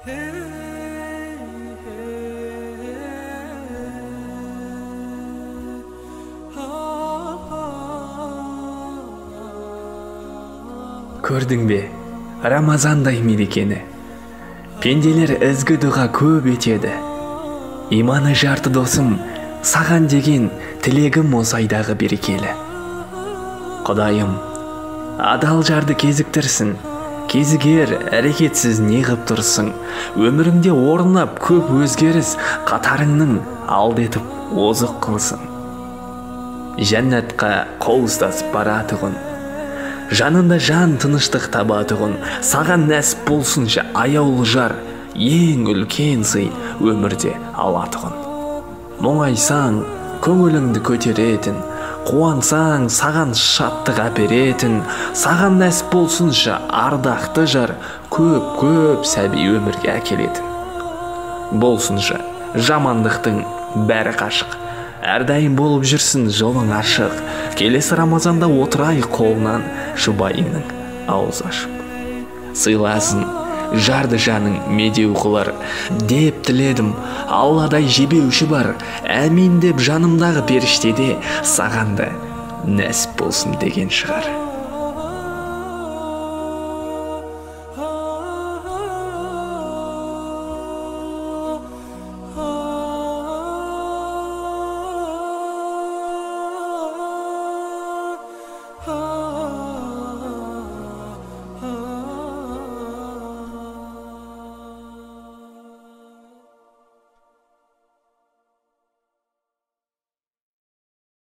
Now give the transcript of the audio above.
Көрдің бе, Рамазандай мерекені. Пенделер ізгі дұға көп етеді. Иманы жарты досым, саған деген тілегім осы айдағы берекелі. Құдайым, адал жарды кезіктірсін, кезігер әрекетсіз неғып тұрсың. Өміріңде орнап көп өзгеріс, қатарыңның алдетіп озық қылсын. Жәннатқа қол ұстасып баратұғын, жанында жан тыныштық табатұғын. Саған нәсіп болсынша аяулы жар, ең үлкен сый өмірде алатұғын. Мұңайсаң, көңіліңді көтеретін, қуансаң, саған шаттық әперетін. Саған нәсіп болсынша ардақты жар, көп сәби өмірге әкелетін. Болсынша жамандықтың бәрі қашық, әрдайым болып жүрсін жолың ашық. Келесі Рамазанда отырайық қолынан, жұбайыңның ауыз ашып. Сыйласын жарды жаның медеу қылар деп тіледім, Алладай жебеуші бар. Әмин деп жанымдағы періштеде, саған да нәсіп болсын деген шығар.